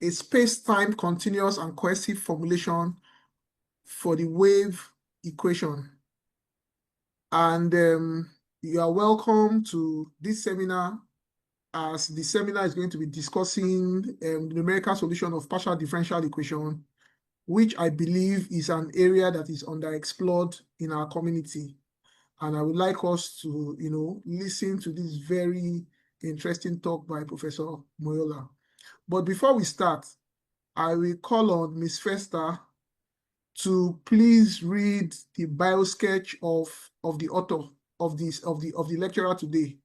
a space-time continuous and coercive formulation for the wave equation. And you are welcome to this seminar, as the seminar is going to be discussing the numerical solution of partial differential equation, which I believe is an area that is underexplored in our community. And I would like us to, listen to this very interesting talk by Professor Moiola. But before we start, I will call on Ms. Festa to please read the bio sketch of the author of the lecturer today.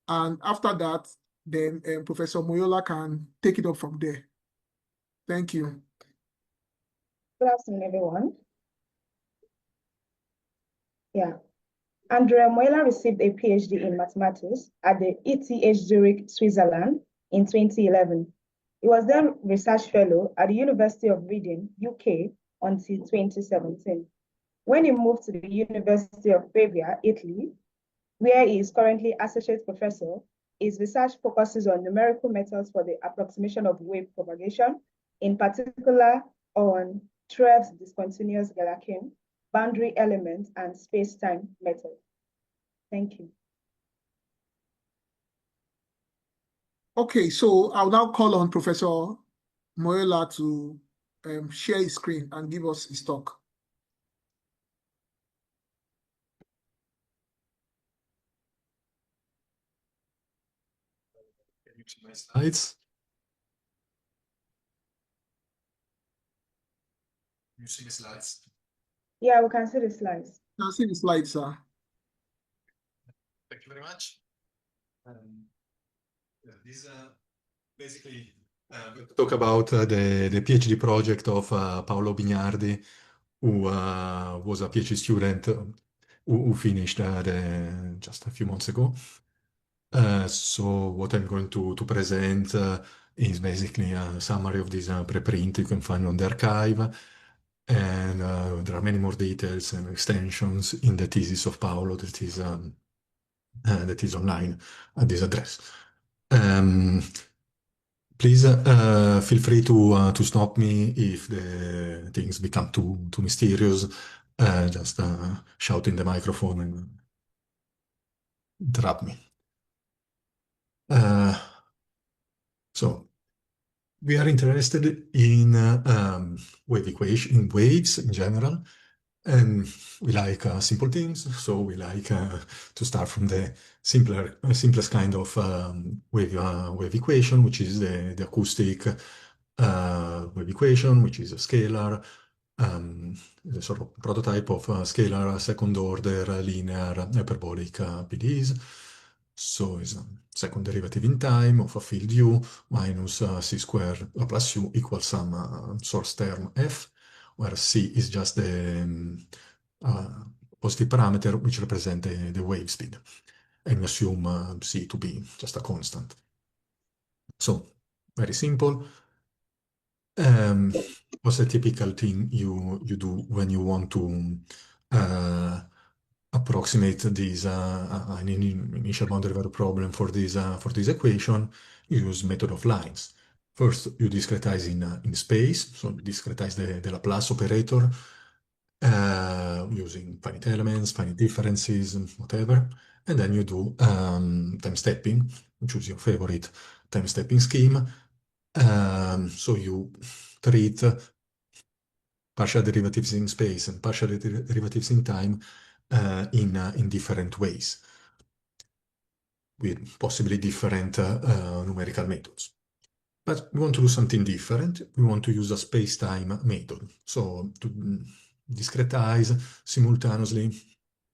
And after that, then Professor Moiola can take it up from there. Thank you. Good afternoon, everyone. Yeah. Andrea Moiola received a PhD in mathematics at the ETH Zurich, Switzerland in 2011. He was then research fellow at the University of Reading, UK, until 2017. When he moved to the University of Pavia, Italy, where he is currently associate professor, his research focuses on numerical methods for the approximation of wave propagation, in particular on Treff's discontinuous Galerkin, boundary element, and space-time method. Thank you. Okay, so I'll now call on Professor Moiola to share his screen and give us his talk. Can you see my slides? Can you see the slides? Yeah, we can see the slides. I can see the slides, sir. Thank you very much. This basically talk about the PhD project of Paolo Bignardi, who was a PhD student who finished just a few months ago. So what I'm going to present is basically a summary of this preprint you can find on the arXiv. And there are many more details and extensions in the thesis of Paolo that is online at this address. Please feel free to stop me if the things become too mysterious. Just shout in the microphone and interrupt me. So we are interested in wave equation, in waves in general, and we like simple things. So we like to start from the simplest kind of wave equation, which is the acoustic wave equation, which is a scalar, the sort of prototype of scalar second order linear hyperbolic PDEs. So it's a second derivative in time of a field u minus c squared Laplace u equals some source term f, where c is just the positive parameter which represents the wave speed. And we assume c to be just a constant. So, very simple. What's a typical thing you do when you want to approximate this an initial boundary value problem for this equation? You use method of lines. First, you discretize in space, so you discretize the Laplace operator using finite elements, finite differences, whatever, and then you do time stepping. Choose your favorite time stepping scheme. So you treat partial derivatives in space and partial derivatives in time in different ways, with possibly different numerical methods. But we want to do something different. We want to use a space-time method. So to discretize simultaneously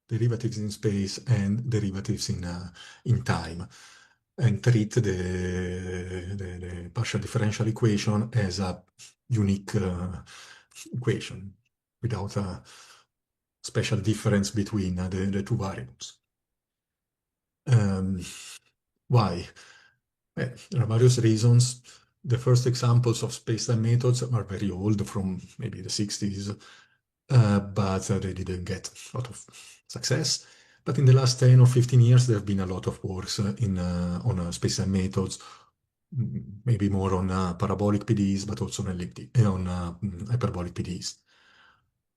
derivatives in space and derivatives in time, and treat the partial differential equation as a unique equation without a special difference between the two variables. Why? There are various reasons. The first examples of space-time methods are very old, from maybe the 60s, but they didn't get a lot of success. But in the last 10 or 15 years, there have been a lot of works on space-time methods maybe more on parabolic PDEs, but also on hyperbolic PDEs.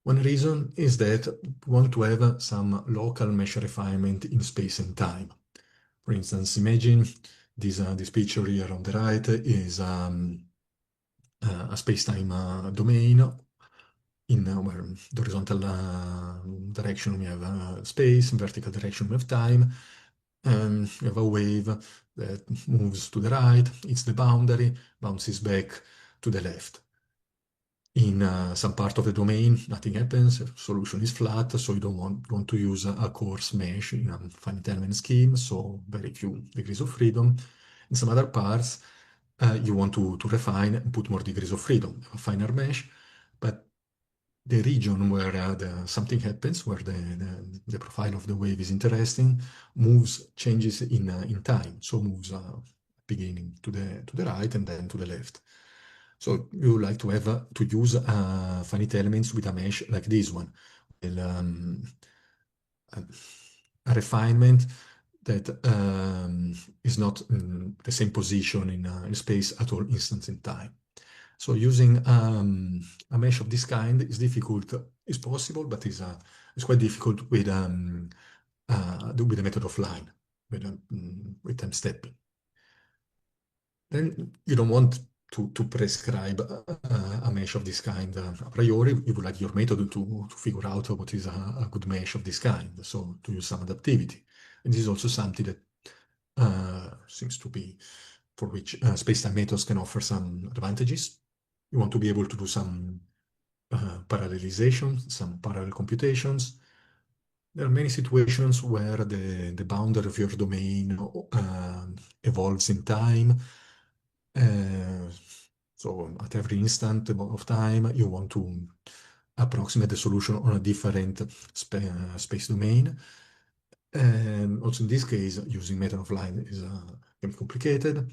One reason is that we want to have some local mesh refinement in space and time. For instance, imagine this picture here on the right is a space-time domain in where the horizontal direction we have space, in vertical direction we have time, and we have a wave that moves to the right, hits the boundary, bounces back to the left. In some part of the domain, nothing happens, the solution is flat, so you don't want to use a coarse mesh in a finite element scheme, so very few degrees of freedom. In some other parts, you want to refine and put more degrees of freedom, a finer mesh, but the region where something happens, where the profile of the wave is interesting, changes in time, so moves beginning to the right and then to the left. So you like to have to use finite elements with a mesh like this one, with a refinement that is not in the same position in space at all instants in time. So using a mesh of this kind is difficult. It's possible, but it's quite difficult with the method of line, with time stepping. Then you don't want to prescribe a mesh of this kind a priori. You would like your method to figure out what is a good mesh of this kind, so to use some adaptivity. And this is also something that seems to be for which space-time methods can offer some advantages. You want to be able to do some parallelization, some parallel computations. There are many situations where the boundary of your domain evolves in time. So at every instant of time, you want to approximate the solution on a different space domain. And also in this case, using method of line can be complicated.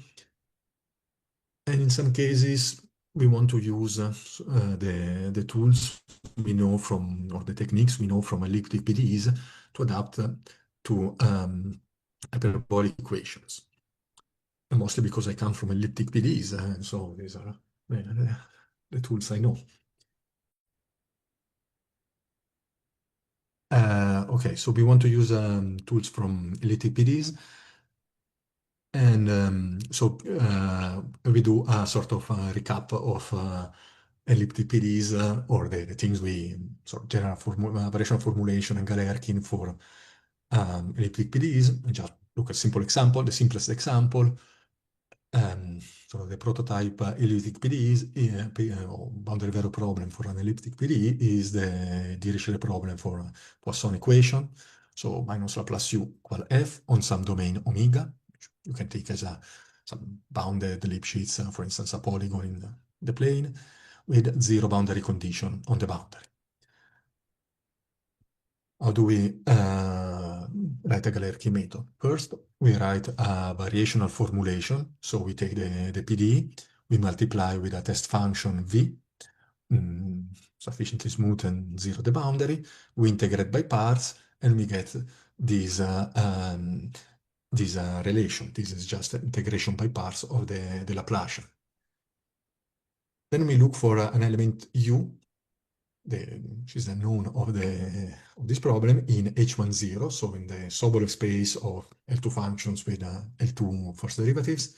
And in some cases, we want to use the tools we know from, or the techniques we know from elliptic PDEs to adapt to hyperbolic equations. And mostly because I come from elliptic PDEs, so these are the tools I know. Okay, so we want to use tools from elliptic PDEs. And so we do a sort of recap of elliptic PDEs or the things we sort of general variational formulation and Galerkin for elliptic PDEs. And just look at simple example, the simplest example. So the prototype elliptic PDEs, or boundary value problem for an elliptic PDE is the Dirichlet problem for Poisson equation. So minus Laplace u equal f on some domain omega. You can take as some bounded Lipschitz, for instance, a polygon in the plane with zero boundary condition on the boundary. How do we write a Galerkin method? First, we write a variational formulation. So we take the PDE, we multiply with a test function v, sufficiently smooth and zero the boundary. We integrate by parts, and we get this relation. This is just integration by parts of the Laplacian. Then we look for an element u, which is the known of this problem in H10, so in the Sobolev space of L2 functions with L2 first derivatives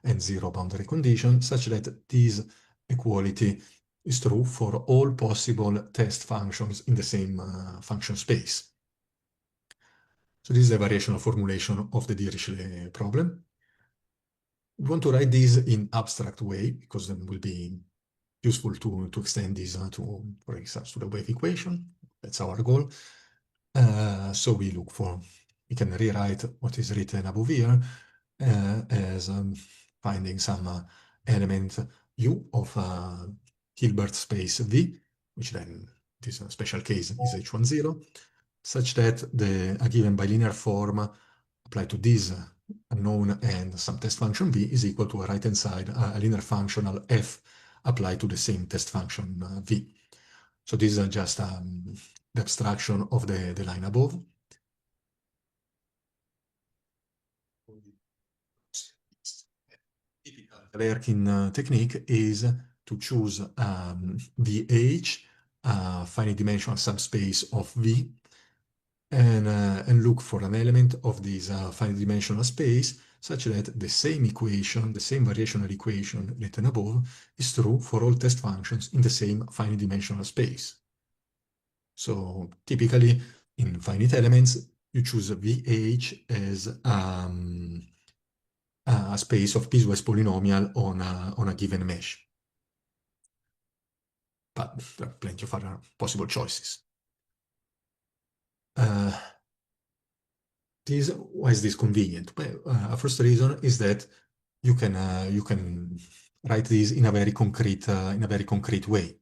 and zero boundary condition, such that this equality is true for all possible test functions in the same function space. So this is a variational formulation of the Dirichlet problem. We want to write this in abstract way because then it will be useful to extend this to, for instance, to the wave equation. That's our goal. So we can rewrite what is written above here as finding some element u of Hilbert space V, which then this special case is H10, such that a given bilinear form applied to this unknown and some test function V is equal to a right-hand side, a linear functional f applied to the same test function V. So this is just the abstraction of the line above. Typical Galerkin technique is to choose VH, a finite dimensional subspace of V, and look for an element of this finite dimensional space such that the same equation, the same variational equation written above, is true for all test functions in the same finite dimensional space. So typically, in finite elements, you choose VH as a space of piecewise polynomial on a given mesh. But there are plenty of other possible choices. Why is this convenient? Well, first reason is that you can write this in a very concrete way.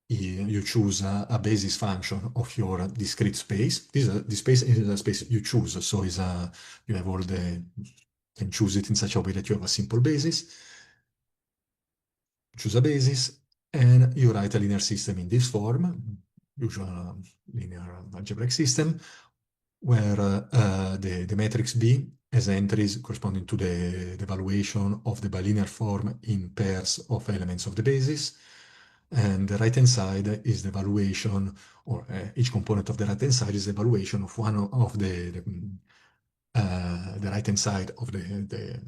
You choose a basis function of your discrete space. This space is a space you choose, so you have all can choose it in such a way that you have a simple basis. Choose a basis, and you write a linear system in this form, usual linear algebraic system, where the matrix B has entries corresponding to the valuation of the bilinear form in pairs of elements of the basis. And the right-hand side is the valuation, or each component of the right-hand side is the valuation of one of the right-hand side of the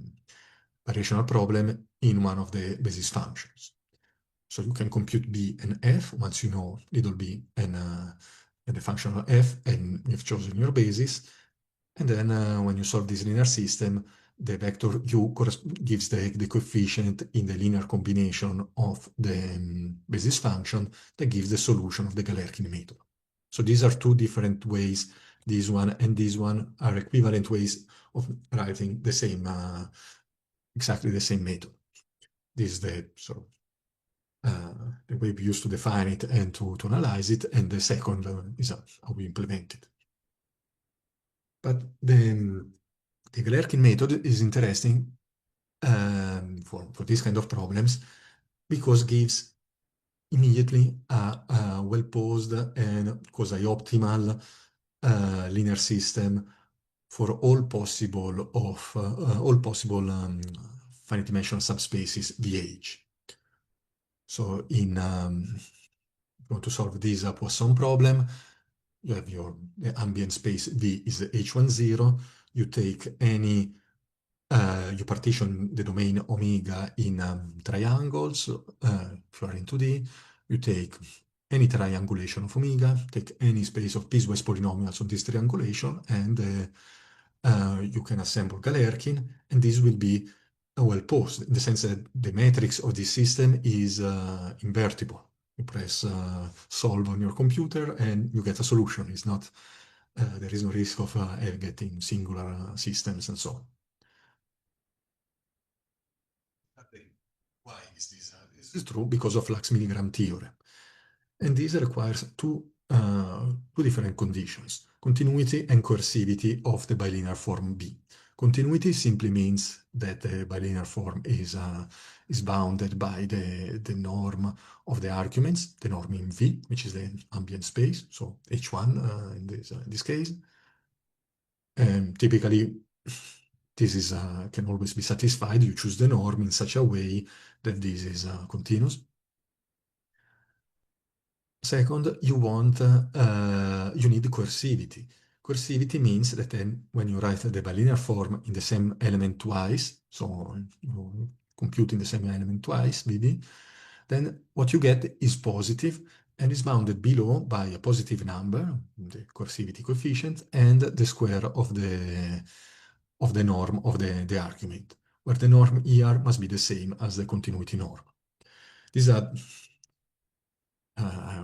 variational problem in one of the basis functions. So you can compute B and F once you know little b and the function of F, and you've chosen your basis. And then when you solve this linear system, the vector U gives the coefficient in the linear combination of the basis function that gives the solution of the Galerkin method. So these are two different ways. This one and this one are equivalent ways of writing the same, exactly the same method. This is the sort of the way we used to define it and to analyze it, and the second is how we implement it. But the Galerkin method is interesting for this kind of problems because gives immediately a well-posed and quasi-optimal linear system for all possible finite dimensional subspaces VH. So if you want to solve this Poisson problem, you have the ambient space V is H10. You take any, you partition the domain omega in triangles, if you are in 2D. You take any triangulation of omega, take any space of piecewise polynomials on this triangulation, and you can assemble Galerkin, and this will be well posed in the sense that the matrix of this system is invertible. You press solve on your computer and you get a solution. It's not, there is no risk of getting singular systems and so on. Why is this? This is true because of Lax-Milgram theorem. And this requires two different conditions: continuity and coercivity of the bilinear form B. Continuity simply means that the bilinear form is bounded by the norm of the arguments, the norm in V, which is the ambient space, so H1 in this case. Typically, this can always be satisfied. You choose the norm in such a way that this is continuous. Second, you need coercivity. Coercivity means that then when you write the bilinear form in the same element twice, so you compute in the same element twice, BB, then what you get is positive and is bounded below by a positive number, the coercivity coefficient, and the square of the norm of the argument, where the norm here must be the same as the continuity norm. These are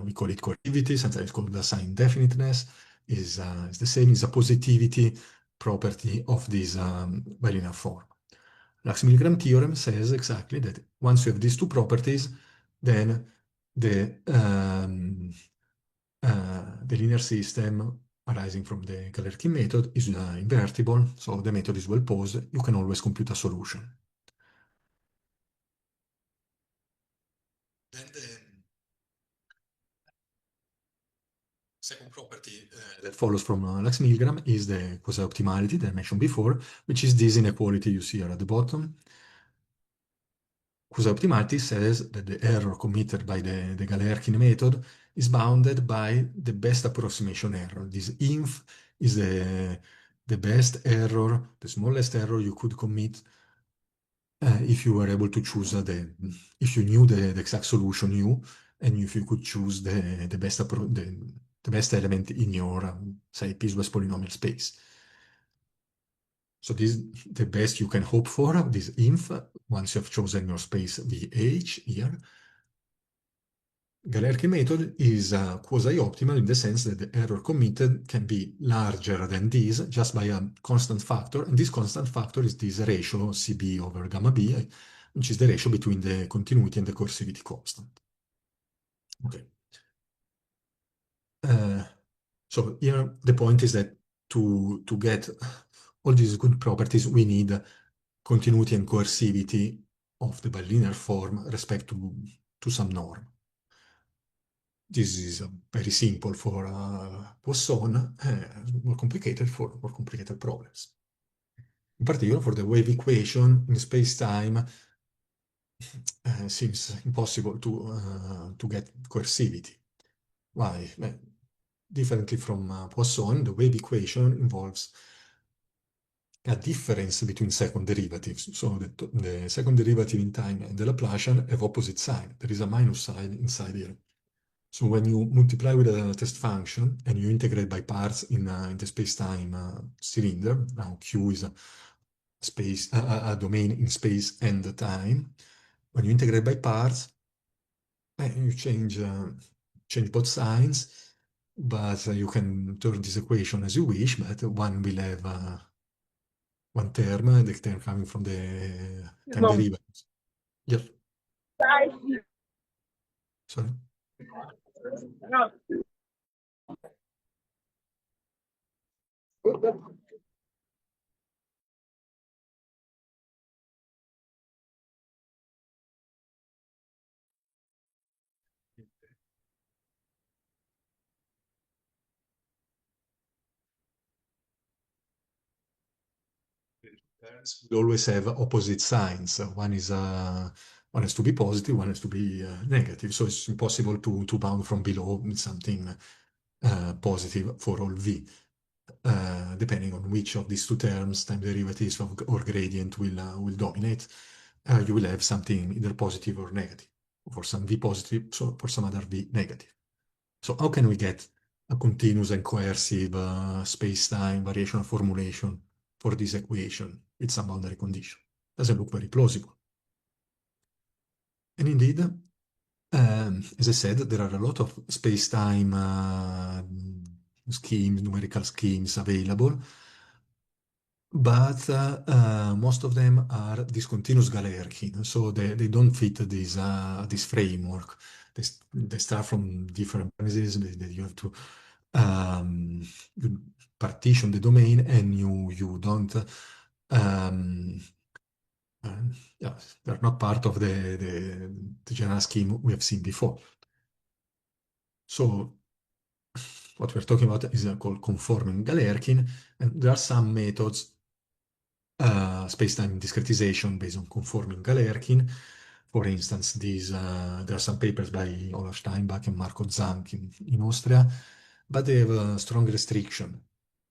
we call it coercivity, sometimes called the sign definiteness, is the same, is a positivity property of this bilinear form. Lax-Milgram theorem says exactly that once you have these two properties, then the linear system arising from the Galerkin method is invertible, so the method is well posed. You can always compute a solution. Then the second property that follows from Lax-Milgram is the quasi-optimality that I mentioned before, which is this inequality you see here at the bottom. Quasi-optimality says that the error committed by the Galerkin method is bounded by the best approximation error. This inf is the best error, the smallest error you could commit if you were able to choose if you knew the exact solution you, and if you could choose the best element in your, say, piecewise polynomial space. So this is the best you can hope for, this inf, once you have chosen your space VH here. Galerkin method is quasi-optimal in the sense that the error committed can be larger than this just by a constant factor, and this constant factor is this ratio CB over gamma B, which is the ratio between the continuity and the coercivity constant. Okay. So here the point is that to get all these good properties, we need continuity and coercivity of the bilinear form respect to some norm. This is very simple for Poisson, more complicated for more complicated problems. In particular, for the wave equation in space-time, seems impossible to get coercivity. Why? Differently from Poisson, the wave equation involves a difference between second derivatives. So the second derivative in time and the Laplacian have opposite sign. There is a minus sign inside here. So when you multiply with a test function and you integrate by parts in the space-time cylinder, now Q is a domain in space and time. When you integrate by parts, you change both signs, but you can turn this equation as you wish, but one will have one term, the term coming from the time derivatives. Yes. Sorry. We always have opposite signs. One has to be positive, one has to be negative. So it's impossible to bound from below with something positive for all v. Depending on which of these two terms, time derivatives or gradient will dominate, you will have something either positive or negative. For some v positive, so for some other v negative. So how can we get a continuous and coercive space-time variational formulation for this equation with some boundary condition? Doesn't look very plausible. And indeed, as I said, there are a lot of space-time schemes, numerical schemes available, but most of them are discontinuous Galerkin, so they don't fit this framework. They start from different premises that you have to you partition the domain, and you don't yeah, they're not part of the general scheme we have seen before. So what we're talking about is called conforming Galerkin, and there are some methods, space-time discretization based on conforming Galerkin. For instance, there are some papers by Olaf Steinbach and Marco Zank in Austria, but they have a strong restriction.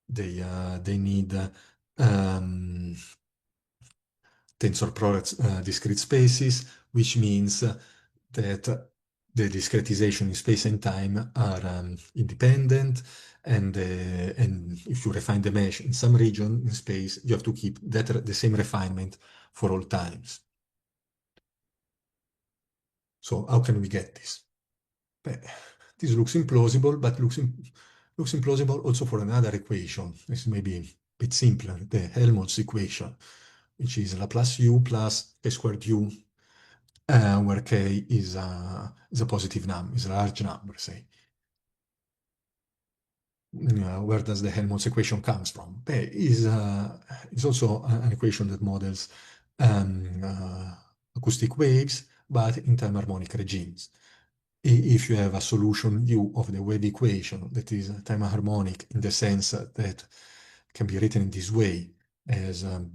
They need tensor products, discrete spaces, which means that the discretization in space and time are independent, and if you refine the mesh in some region in space, you have to keep the same refinement for all times. So how can we get this? This looks implausible, but looks implausible also for another equation. This may be a bit simpler, the Helmholtz equation, which is Laplace u plus k squared u, where k is a positive number, is a large number, say. Where does the Helmholtz equation comes from? Is also an equation that models acoustic waves, but in time harmonic regimes. If you have a solution u of the wave equation that is time harmonic in the sense that can be written in this way as a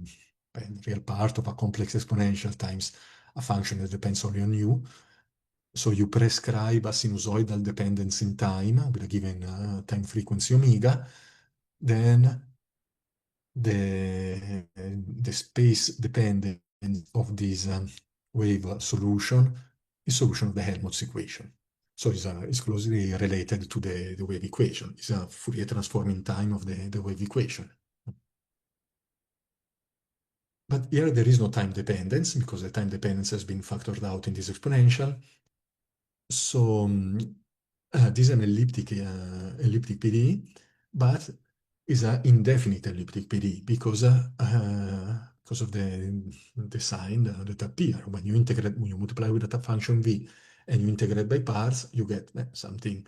real part of a complex exponential times a function that depends only on u. So you prescribe a sinusoidal dependence in time with a given time frequency omega, then the space dependence of this wave solution is solution of the Helmholtz equation. So it's closely related to the wave equation. It's a Fourier transform in time of the wave equation. But here there is no time dependence because the time dependence has been factored out in this exponential. So this is an elliptic PD, but is an indefinite elliptic PD because of the sign that appear. When you integrate, when you multiply with a function v and you integrate by parts, you get something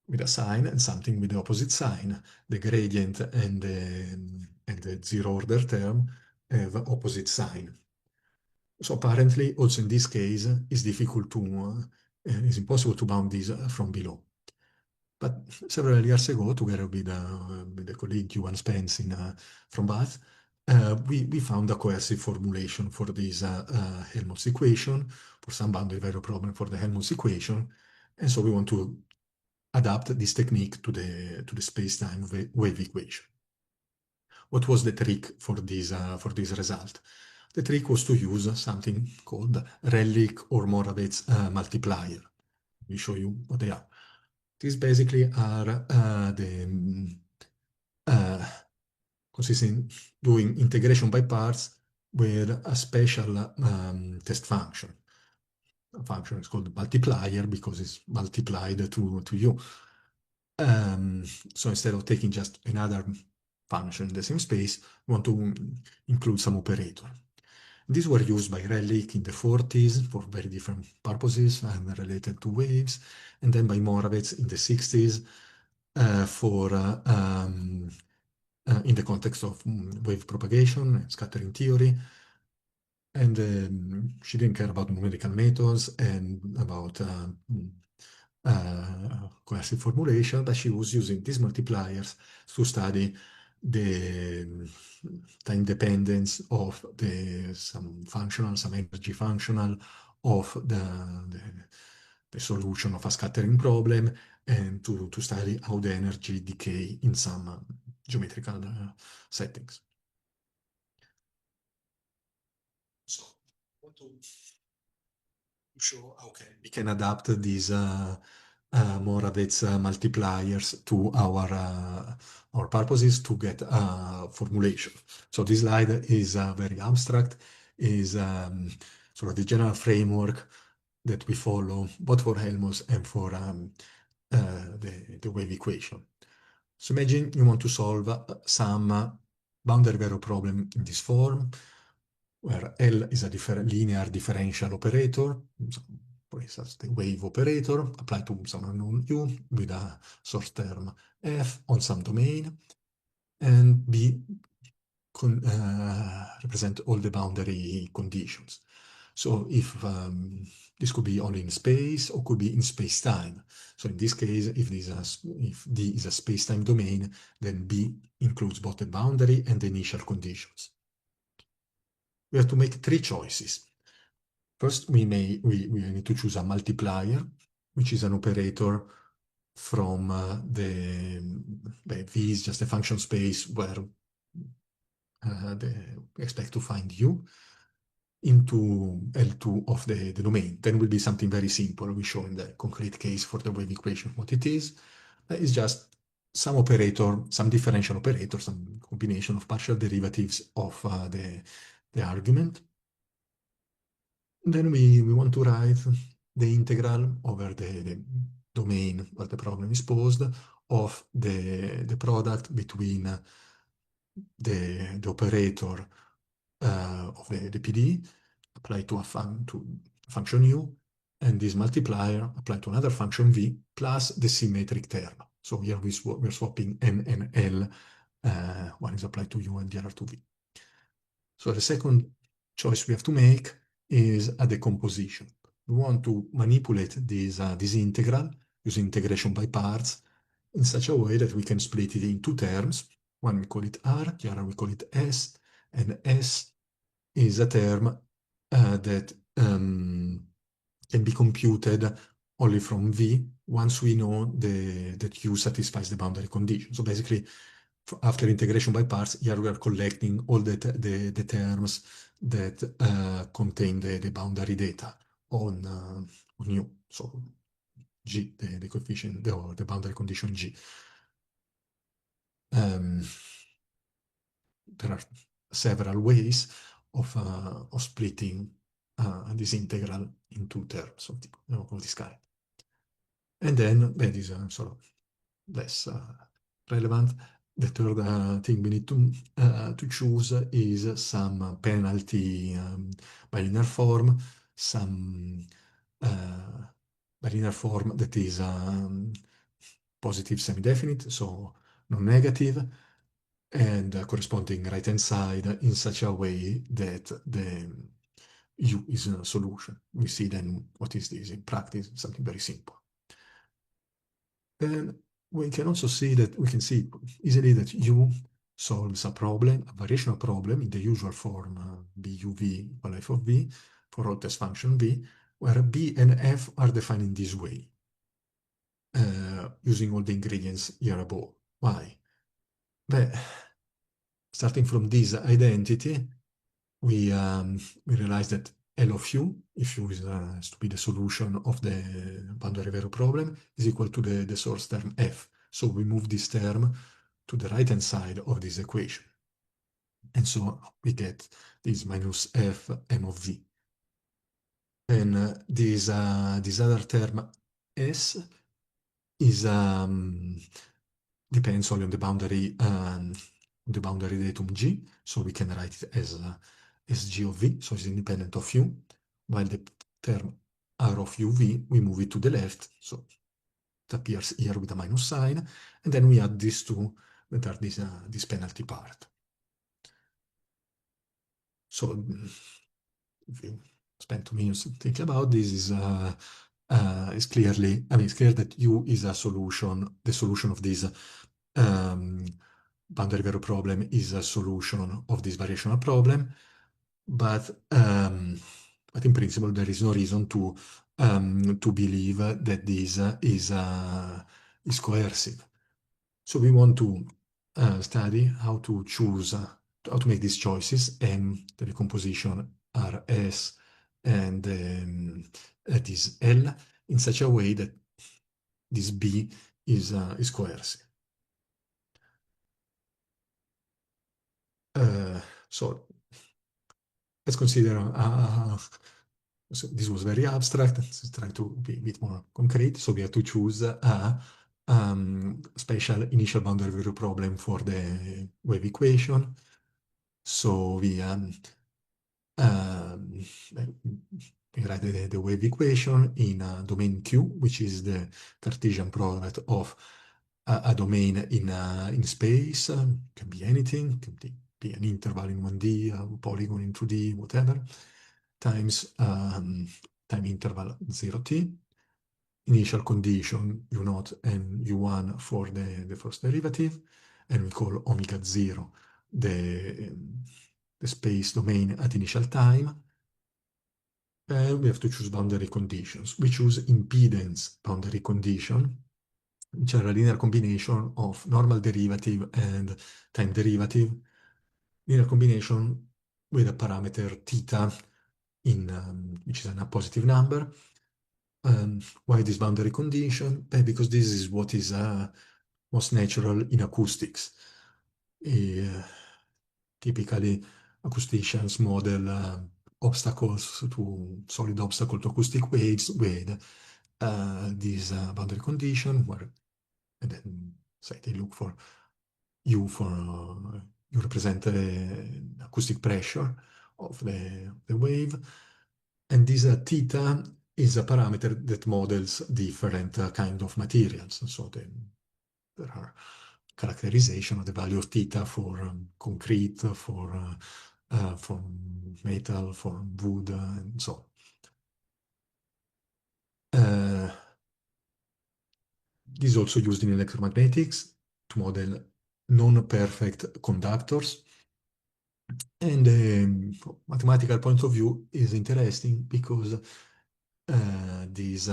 with a sign and something with the opposite sign. The gradient and the zero order term have opposite sign. So apparently, also in this case, it's difficult to, it's impossible to bound this from below. But several years ago, together with the colleague Johan Spence from Bath, we found a coercive formulation for this Helmholtz equation, for some boundary value problem for the Helmholtz equation. And so we want to adapt this technique to the space-time wave equation. What was the trick for this result? The trick was to use something called Relic or Morawetz multiplier. Let me show you what they are. These basically are consisting doing integration by parts with a special test function. A function is called multiplier because it's multiplied to u. So instead of taking just another function in the same space, we want to include some operator. These were used by Relic in the 40s for very different purposes and related to waves, and then by Morawetz in the 60s in the context of wave propagation and scattering theory. And she didn't care about numerical methods and about coercive formulation, but she was using these multipliers to study the time dependence of some energy functional of the solution of a scattering problem, and to study how the energy decay in some geometrical settings. So I want to show how we can adapt these Morawetz multipliers to our purposes to get a formulation. So this slide is very abstract, is sort of the general framework that we follow both for Helmholtz and for the wave equation. So imagine you want to solve some boundary value problem in this form, where L is a linear differential operator, for instance, the wave operator applied to some unknown u with a source term f on some domain, and B represent all the boundary conditions. So if this could be only in space or could be in space-time. So in this case, if D is a space-time domain, then B includes both the boundary and the initial conditions. We have to make three choices. First, we need to choose a multiplier, which is an operator from the V is just a function space where we expect to find U into L2 of the domain. Then will be something very simple. We show in the concrete case for the wave equation what it is. It's just some operator, some differential operator, some combination of partial derivatives of the argument. Then we want to write the integral over the domain where the problem is posed of the product between the operator of the PD applied to a function u, and this multiplier applied to another function v plus the symmetric term. So here we're swapping n and l. One is applied to u and the other to v. So the second choice we have to make is a decomposition. We want to manipulate this integral using integration by parts in such a way that we can split it in two terms. One we call it R, the other we call it S, and S is a term that can be computed only from V once we know that U satisfies the boundary condition. So basically, after integration by parts, here we are collecting all the terms that contain the boundary data on U. So G, the coefficient, or the boundary condition G. There are several ways of splitting this integral into terms of this kind. And then that is sort of less relevant. The third thing we need to choose is some penalty bilinear form, some bilinear form that is positive semi-definite, so non-negative, and corresponding right-hand side in such a way that the U is a solution. We see then what is this in practice, something very simple. And we can also see that we can see easily that U solves a problem, a variational problem in the usual form BUV equal f of V for all test function V, where B and F are defined in this way, using all the ingredients here above. Why? But starting from this identity, we realize that L of U, if U is to be the solution of the boundary value problem, is equal to the source term F. So we move this term to the right-hand side of this equation. And so we get this minus F M of V. And this other term S is depends only on the boundary datum G, so we can write it as G of V, so it's independent of U, while the term R of UV, we move it to the left, so it appears here with a minus sign, and then we add these two that are this penalty part. So if you spend 2 minutes thinking about this, is clearly, I mean, it's clear that U is a solution, the solution of this boundary value problem is a solution of this variational problem, but in principle there is no reason to believe that this is coercive. So we want to study how to choose, how to make these choices, and the decomposition R, S, and this L in such a way that this B is coercive. So let's consider, so this was very abstract, let's try to be a bit more concrete. So we have to choose a special initial boundary value problem for the wave equation. So we write the wave equation in a domain Q, which is the Cartesian product of a domain in space. Can be anything, can be an interval in 1D, a polygon in 2D, whatever, times time interval 0t. Initial condition U0 and U1 for the first derivative, and we call omega 0 the space domain at initial time. And we have to choose boundary conditions. We choose impedance boundary condition, which are a linear combination of normal derivative and time derivative. Linear combination with a parameter theta which is a positive number. Why this boundary condition? Because this is what is most natural in acoustics. Typically, acousticians model obstacles to solid obstacle to acoustic waves with this boundary condition, where and then say they look for U for you represent the acoustic pressure of the wave, and this theta is a parameter that models different kind of materials. So there are characterization of the value of theta for concrete, for metal, for wood, and so on. This is also used in electromagnetics to model non-perfect conductors. And from mathematical point of view is interesting because this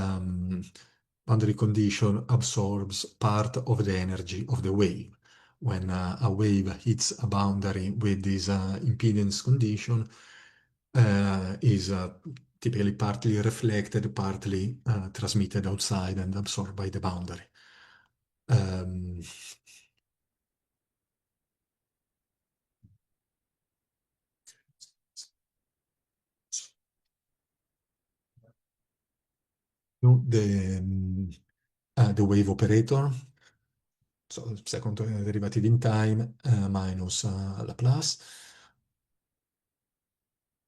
boundary condition absorbs part of the energy of the wave. When a wave hits a boundary with this impedance condition, is typically partly reflected, partly transmitted outside and absorbed by the boundary. The wave operator, so second derivative in time minus Laplace.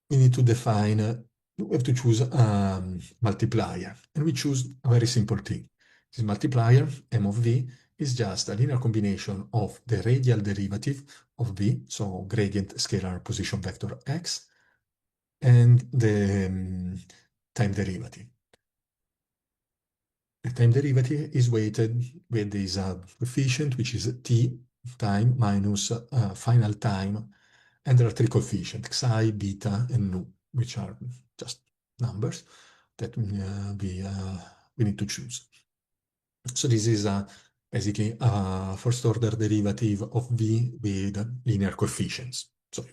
We need to define, we have to choose a multiplier, and we choose a very simple thing. This multiplier, m of v, is just a linear combination of the radial derivative of v, so gradient scalar position vector x, and the time derivative. The time derivative is weighted with this coefficient, which is t time minus final time, and there are three coefficients, xi, beta, and nu, which are just numbers that we need to choose. So this is basically a first order derivative of v with linear coefficients. So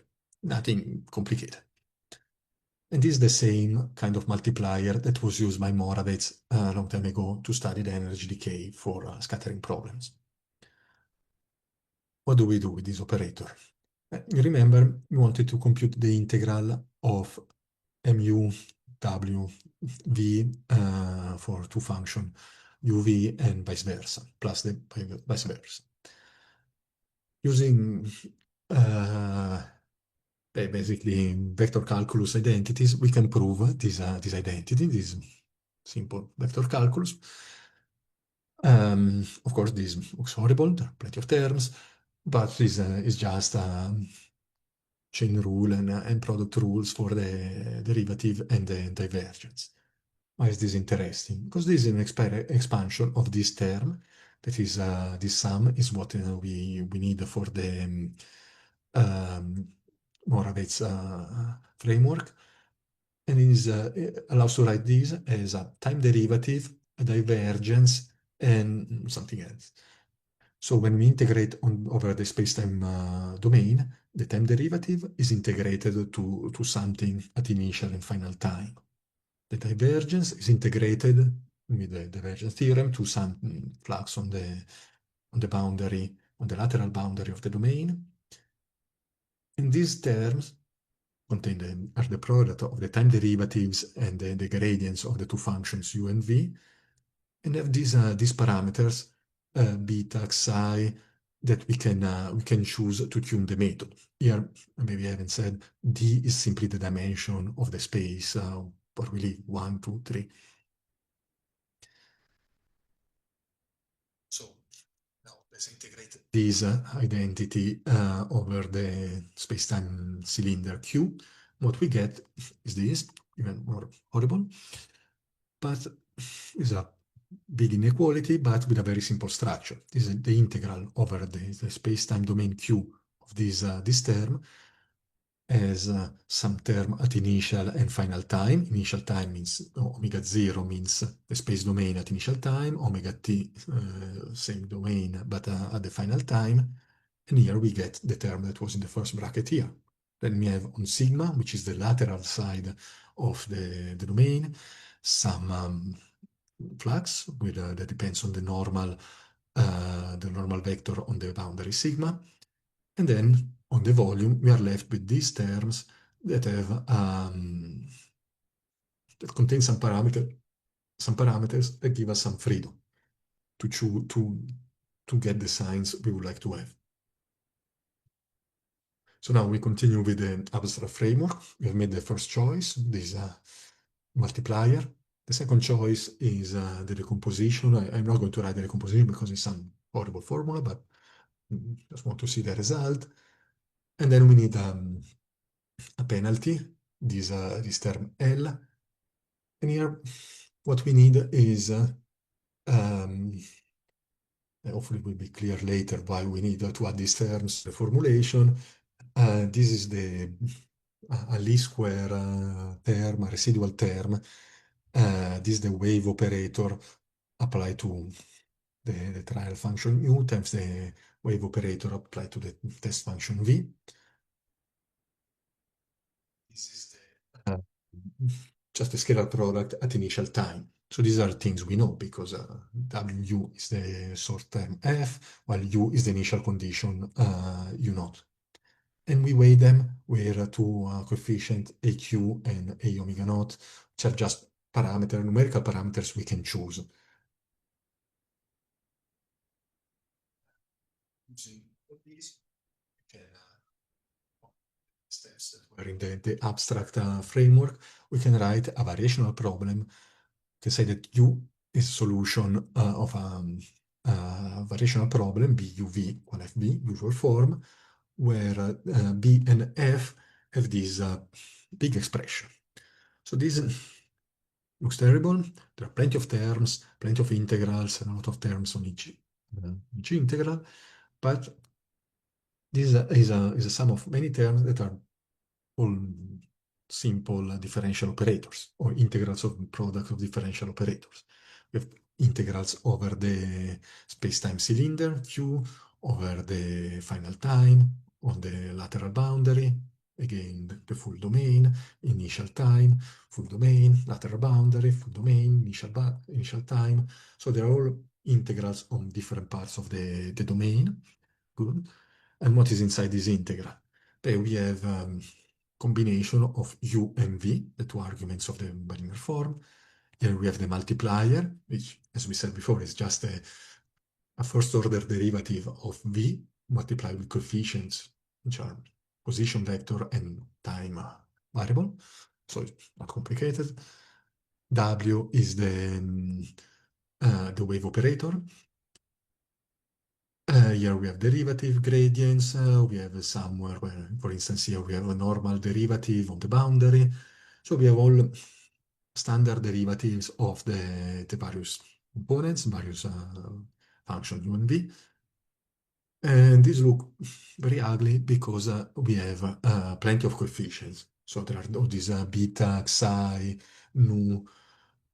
nothing complicated. And this is the same kind of multiplier that was used by Morawetz a long time ago to study the energy decay for scattering problems. What do we do with this operator? You remember we wanted to compute the integral of mu w v for two functions uv and vice versa, plus the vice versa. Using basically vector calculus identities, we can prove this identity, this simple vector calculus. Of course, this looks horrible, there are plenty of terms, but this is just chain rule and product rules for the derivative and the divergence. Why is this interesting? Because this is an expansion of this term, that is this sum is what we need for the Morawetz framework, and it allows to write this as a time derivative, a divergence, and something else. So when we integrate over the spacetime domain, the time derivative is integrated to something at initial and final time. The divergence is integrated with the divergence theorem to some flux on the boundary, on the lateral boundary of the domain. And these terms are the product of the time derivatives and the gradients of the two functions u and v, and have these parameters beta, xi, that we can choose to tune the method. Here, maybe I haven't said, d is simply the dimension of the space, or really 1, 2, 3. So now let's integrate this identity over the space-time cylinder Q. What we get is this, even more horrible, but is a big inequality, but with a very simple structure. This is the integral over the space-time domain Q of this term as some term at initial and final time. Initial time means omega 0 means the space domain at initial time, omega t, same domain, but at the final time. And here we get the term that was in the first bracket here. Then we have on sigma, which is the lateral side of the domain, some flux that depends on the normal vector on the boundary sigma. And then on the volume, we are left with these terms that have that contain some parameters that give us some freedom to choose to get the signs we would like to have. So now we continue with the abstract framework. We have made the first choice, this multiplier. The second choice is the decomposition. I'm not going to write the decomposition because it's some horrible formula, but just want to see the result. And then we need a penalty, this term L. And here, what we need is, hopefully it will be clear later why we need to add these terms, the formulation, This is the a least square term, a residual term. This is the wave operator applied to the trial function u times the wave operator applied to the test function v. This is just the scalar product at initial time. So these are things we know because wu is the source term f, while u is the initial condition u naught. And we weigh them where two coefficients aq and a omega naught, which are just numerical parameters we can choose. Using these, we can steps that were in the abstract framework, we can write a variational problem. We can say that U is a solution of a variational problem, BUV, 1FB, usual form, where B and F have this big expression. So this looks terrible. There are plenty of terms, plenty of integrals, and a lot of terms on each integral, but this is a sum of many terms that are all simple differential operators, or integrals of the product of differential operators. We have integrals over the space-time cylinder, Q, over the final time, on the lateral boundary, again, the full domain, initial time, full domain, lateral boundary, full domain, initial time. So they're all integrals on different parts of the domain. Good. And what is inside this integral? We have combination of u and v, the two arguments of the bilinear form. Here we have the multiplier, which, as we said before, is just a first-order derivative of v multiplied with coefficients, which are position vector and time variable. So it's not complicated. W is the wave operator. Here we have derivative gradients. We have somewhere where, for instance, here we have a normal derivative on the boundary. So we have all standard derivatives of the various components, various functions u and v. And these look very ugly because we have plenty of coefficients. So there are all these beta, psi, nu,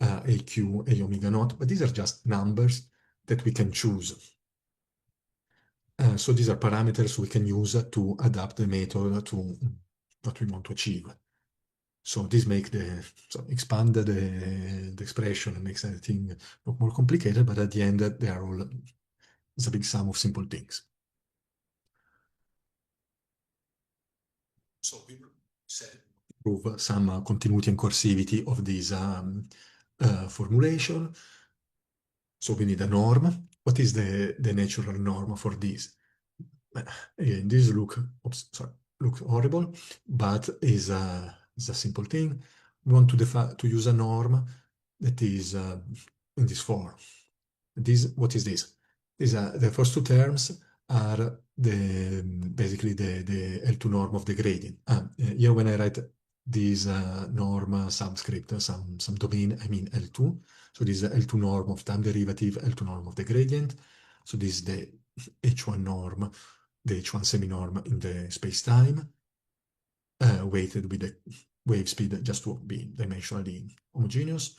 aq, a omega naught, but these are just numbers that we can choose. So these are parameters we can use to adapt the method to what we want to achieve. So this makes expand the expression and makes everything look more complicated, but at the end they are all, it's a big sum of simple things. So we will prove some continuity and coercivity of this formulation. So we need a norm. What is the natural norm for this? Again, this looks horrible, but is a simple thing. We want to use a norm that is in this form. What is this? The first two terms are basically the L2 norm of the gradient. Here when I write this norm subscript, some domain, I mean L2. So this is the L2 norm of time derivative, L2 norm of the gradient. So this is the H1 norm, the H1 semi-norm in the space-time, weighted with the wave speed just to be dimensionally homogeneous.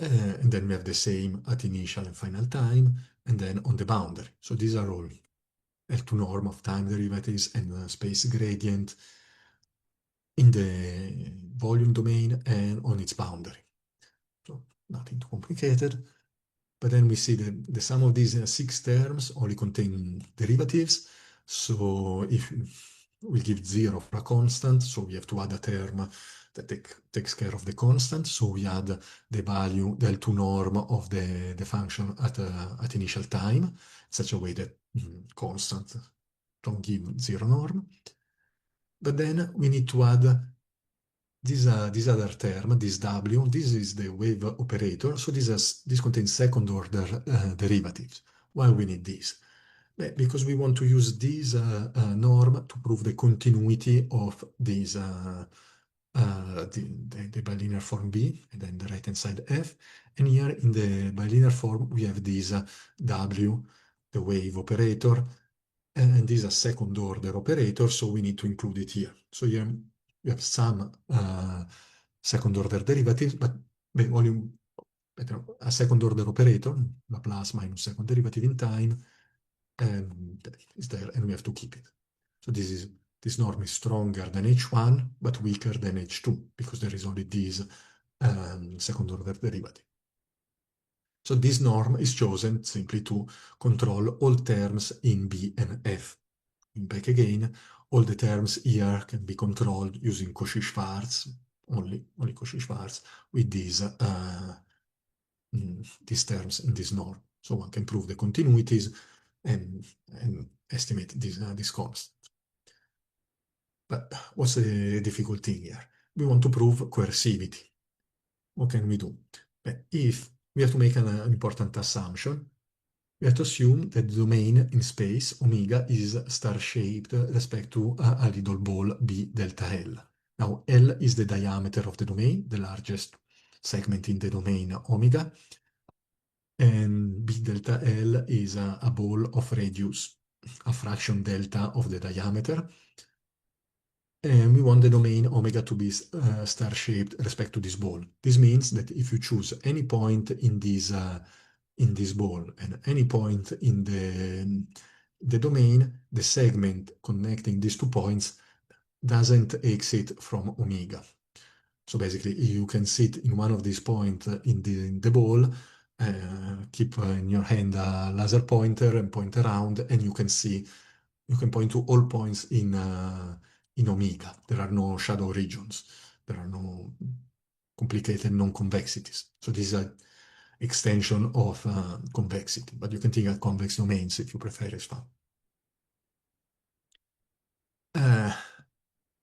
And then we have the same at initial and final time, and then on the boundary. So these are all L2 norm of time derivatives and space gradient in the volume domain and on its boundary. So nothing too complicated. But then we see the sum of these 6 terms only contain derivatives. So if we give 0 for a constant, so we have to add a term that takes care of the constant. So we add the value, the L2 norm of the function at initial time, in such a way that constant don't give 0 norm. But then we need to add this other term, this W. This is the wave operator. So this contains second order derivatives. Why we need this? Because we want to use this norm to prove the continuity of this the bilinear form B, and then the right hand side F. And here in the bilinear form we have this W, the wave operator, and this is a second order operator, so we need to include it here. So here we have some second order derivatives, but only a second order operator, Laplace minus second derivative in time, and that is there, and we have to keep it. So this norm is stronger than H1, but weaker than H2, because there is only this second order derivative. So this norm is chosen simply to control all terms in B and F. Back again, all the terms here can be controlled using Cauchy-Schwarz, only Cauchy-Schwarz, with these terms in this norm. So one can prove the continuities and estimate this constant. But what's the difficult thing here? We want to prove coercivity. What can we do? If we have to make an important assumption, we have to assume that the domain in space, omega, is star-shaped respect to a little ball B delta L. Now, L is the diameter of the domain, the largest segment in the domain omega, and B delta L is a ball of radius, a fraction delta of the diameter. And we want the domain omega to be star-shaped respect to this ball. This means that if you choose any point in this ball and any point in the domain, the segment connecting these 2 points doesn't exit from omega. So basically, you can sit in one of these points in the ball, keep in your hand a laser pointer and point around, and you can point to all points in omega. There are no shadow regions. There are no complicated non-convexities. So this is an extension of convexity, but you can think of convex domains if you prefer as well.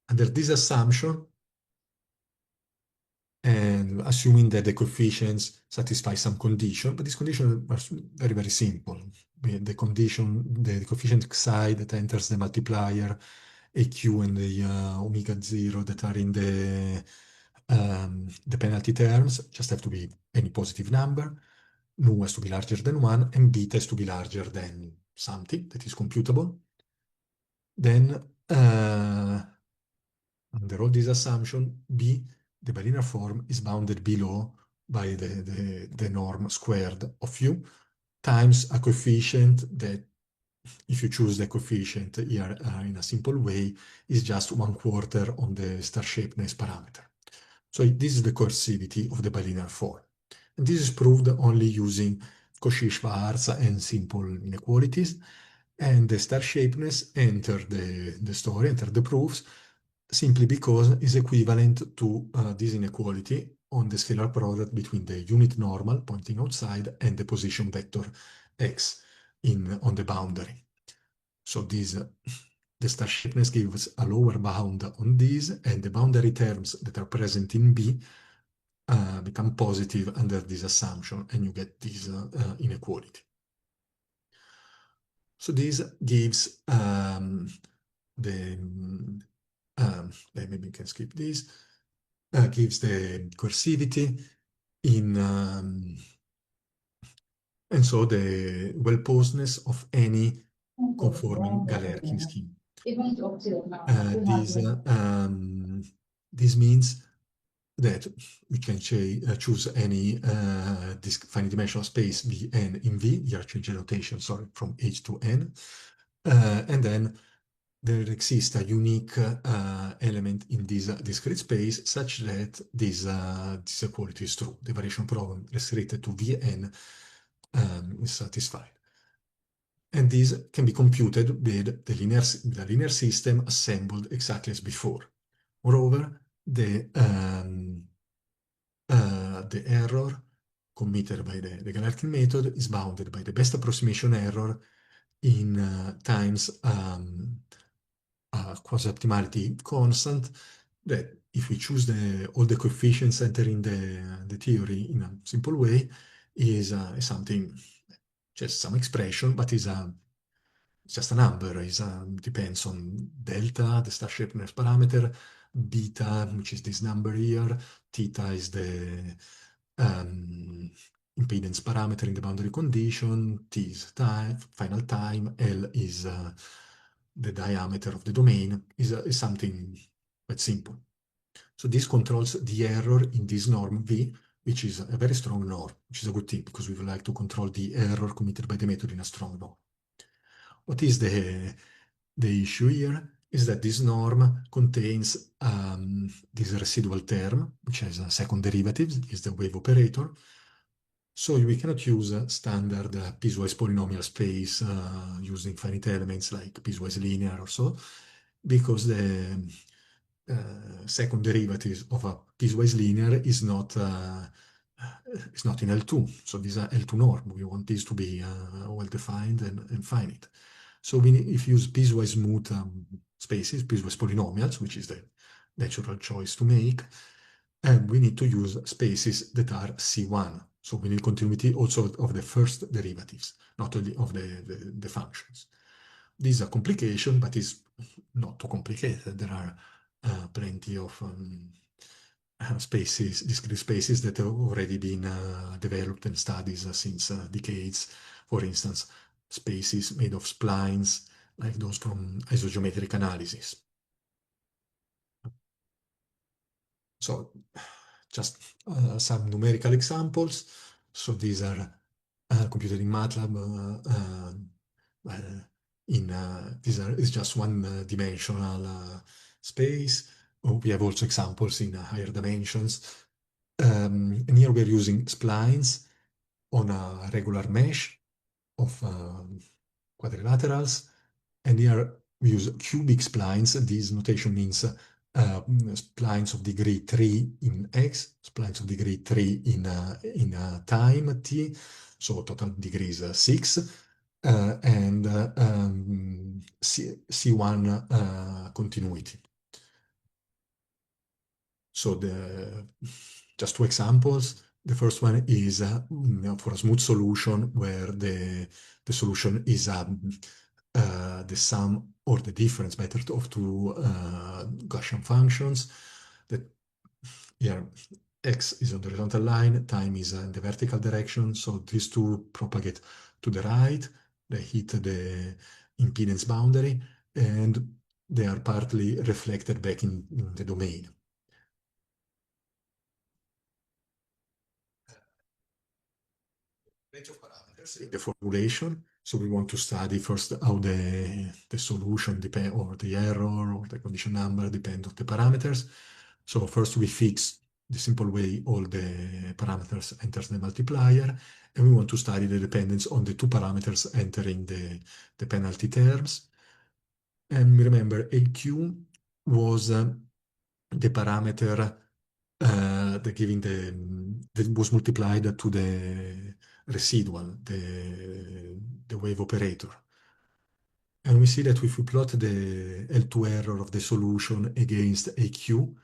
Under this assumption, and assuming that the coefficients satisfy some condition, but these conditions are very, very simple. The coefficient xi that enters the multiplier, AQ and the omega 0 that are in the penalty terms just have to be any positive number. Nu has to be larger than 1, and beta has to be larger than something that is computable. Then, under all these assumptions, B, the bilinear form, is bounded below by the norm squared of U times a coefficient that, if you choose the coefficient here in a simple way, is just 1/4 on the star-shapedness parameter. So this is the coercivity of the bilinear form. And this is proved only using Cauchy-Schwarz and simple inequalities. And the star-shapedness enter the story, enter the proofs, simply because it's equivalent to this inequality on the scalar product between the unit normal pointing outside and the position vector x on the boundary. So the star-shapedness gives a lower bound on this, and the boundary terms that are present in B become positive under this assumption, and you get this inequality. So this gives maybe we can skip this, gives the coercivity and so the well-posedness of any conforming Galerkin scheme. This means that we can choose any finite dimensional space Vn in V, here change the notation, sorry, from H to N, and then there exists a unique element in this discrete space such that this equality is true. The variation problem restricted to Vn is satisfied. And this can be computed with the linear system assembled exactly as before. Moreover, the error committed by the Galerkin method is bounded by the best approximation error in times quasi-optimality constant, that if we choose all the coefficients entering the theory in a simple way, is something, just some expression, but is just a number. Depends on delta, the star-shapedness parameter, beta, which is this number here, theta is the impedance parameter in the boundary condition, T is time, final time, L is the diameter of the domain is something quite simple. So this controls the error in this norm V, which is a very strong norm, which is a good thing because we would like to control the error committed by the method in a strong norm. What is the issue here is that this norm contains this residual term, which has a second derivative, is the wave operator. So we cannot use a standard piecewise polynomial space using finite elements like piecewise linear or so, because the second derivative of a piecewise linear is not in L2. So this is a L2 norm. We want this to be well-defined and finite. So if you use piecewise smooth spaces, piecewise polynomials, which is the natural choice to make, and we need to use spaces that are C1. So we need continuity also of the first derivatives, not only of the functions. This is a complication, but it's not too complicated. There are plenty of spaces, discrete spaces that have already been developed and studied since decades. For instance, spaces made of splines, like those from isogeometric analysis. So just some numerical examples. So these are computed in MATLAB. It's just one dimensional space. We have also examples in higher dimensions. And here we're using splines on a regular mesh of quadrilaterals. And here we use cubic splines. This notation means splines of degree 3 in x, splines of degree 3 in time t, so total degrees 6, and C1 continuity. So just two examples. The first one is for a smooth solution where the solution is the sum or the difference, better, of two Gaussian functions. That here x is on the horizontal line, time is in the vertical direction. So these two propagate to the right. They hit the impedance boundary, and they are partly reflected back in the domain. Range of parameters in the formulation. So we want to study first how the solution depend, or the error or the condition number depend on the parameters. So first we fix the simple way all the parameters enters the multiplier, and we want to study the dependence on the two parameters entering the penalty terms. And remember, AQ was the parameter that was multiplied to the residual, the wave operator. And we see that if we plot the L2 error of the solution against AQ,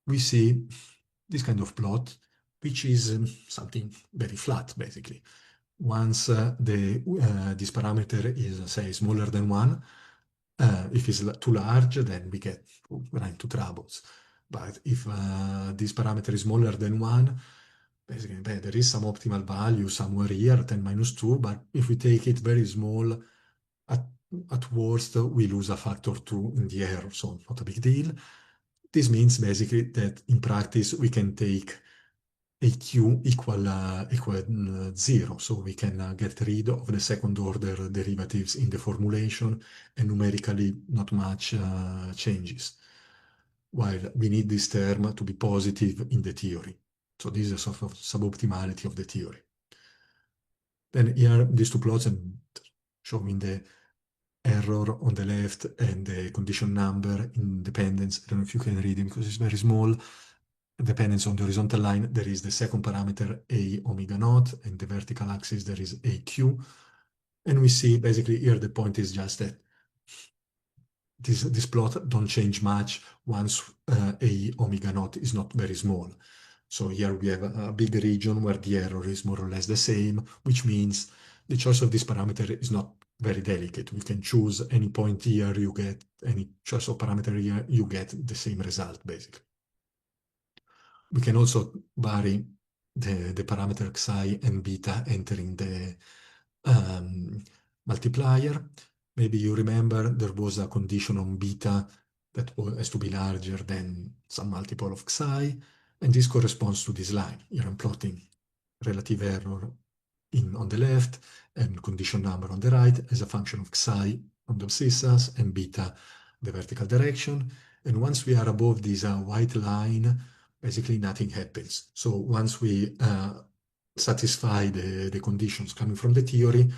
we see this kind of plot, which is something very flat, basically. Once this parameter is, say, smaller than 1, if it's too large, then we run into troubles. But if this parameter is smaller than 1, basically there is some optimal value somewhere here, 10 minus 2, but if we take it very small, at worst, we lose a factor 2 in the error, so not a big deal. This means basically that in practice we can take AQ equal 0, so we can get rid of the second order derivatives in the formulation, and numerically not much changes, while we need this term to be positive in the theory. So this is a sort of suboptimality of the theory. Then here, these two plots are showing the error on the left and the condition number in dependence. I don't know if you can read it because it's very small. Dependence on the horizontal line, there is the second parameter A omega naught, and the vertical axis there is AQ. And we see basically here the point is just that this plot don't change much once A omega naught is not very small. So here we have a big region where the error is more or less the same, which means the choice of this parameter is not very delicate. We can choose any point here, you get any choice of parameter here, you get the same result, basically. We can also vary the parameter xi and beta entering the multiplier. maybe you remember there was a condition on beta that has to be larger than some multiple of psi, and this corresponds to this line. Here I'm plotting relative error on the left and condition number on the right as a function of psi on the abscissas and beta the vertical direction. And once we are above this white line, basically nothing happens. So once we satisfy the conditions coming from the theory,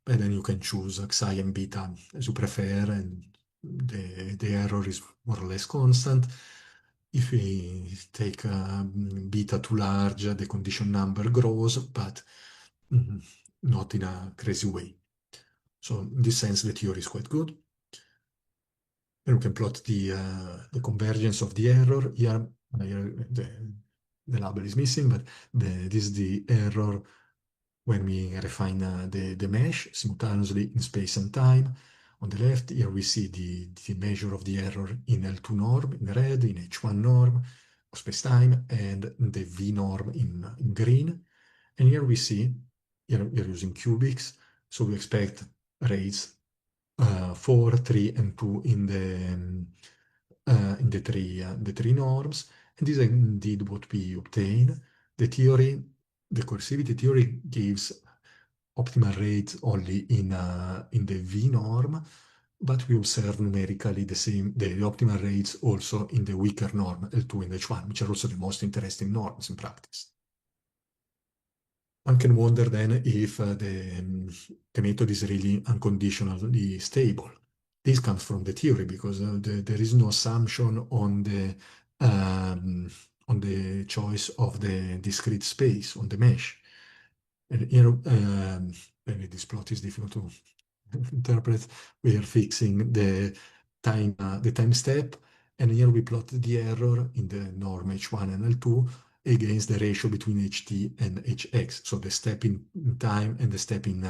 and then you can choose psi and beta as you prefer, and the error is more or less constant. If we take beta too large, the condition number grows, but not in a crazy way. So in this sense, the theory is quite good. And we can plot the convergence of the error. Here, the label is missing, but this is the error when we refine the mesh simultaneously in space and time. On the left, here we see the measure of the error in L2 norm in red, in H1 norm of space-time, and the V norm in green. And here we see, here we're using cubics, so we expect rates 4, 3, and 2 in the three norms. And this is indeed what we obtain. The theory, the coercivity theory gives optimal rates only in the V norm, but we observe numerically the optimal rates also in the weaker norm, L2 and H1, which are also the most interesting norms in practice. One can wonder then if the method is really unconditionally stable. This comes from the theory because there is no assumption on the choice of the discrete space on the mesh. And here, maybe this plot is difficult to interpret. We are fixing the time step, and here we plot the error in the norm H1 and L2 against the ratio between HT and HX. So the step in time and the step in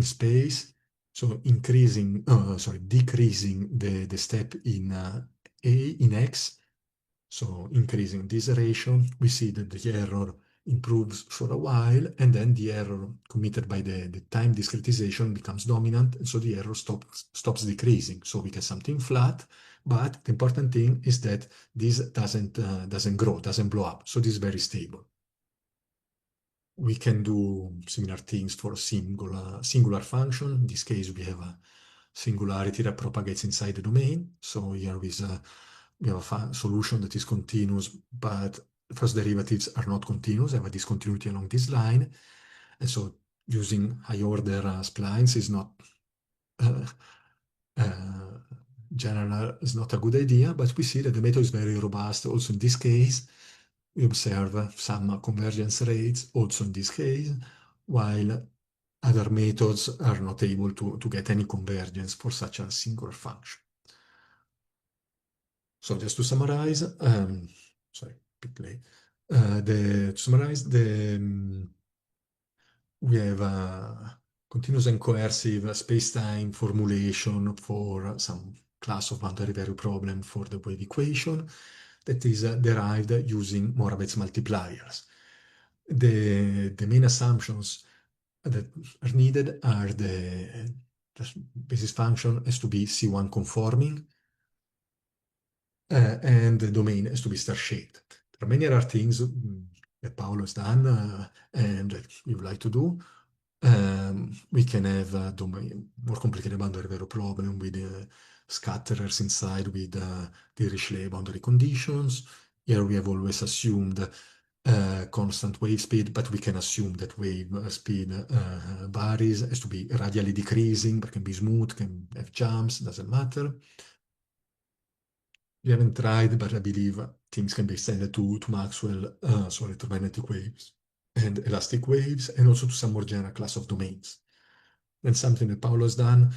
space. So decreasing the step in X. So increasing this ratio, we see that the error improves for a while, and then the error committed by the time discretization becomes dominant, and so the error stops decreasing. So we get something flat, but the important thing is that this doesn't grow, doesn't blow up. So this is very stable. We can do similar things for singular function. In this case, we have a singularity that propagates inside the domain. So here we have a solution that is continuous, but first derivatives are not continuous, have a discontinuity along this line. And so using high order splines is not is not a good idea, but we see that the method is very robust also in this case. We observe some convergence rates also in this case, while other methods are not able to get any convergence for such a singular function. So just to summarize, sorry, a bit late. To summarize, we have a continuous and coercive space-time formulation for some class of boundary value problem for the wave equation that is derived using Morawetz multipliers. The main assumptions that are needed are the basis function has to be C1 conforming, and the domain has to be star-shaped. There are many other things that Paolo has done and that we would like to do. We can have a more complicated boundary value problem with scatterers inside with Dirichlet boundary conditions. Here we have always assumed constant wave speed, but we can assume that wave speed varies, has to be radially decreasing, but can be smooth, can have jumps, doesn't matter. We haven't tried, but I believe things can be extended to Maxwell, to magnetic waves and elastic waves, and also to some more general class of domains. And something that Paolo has done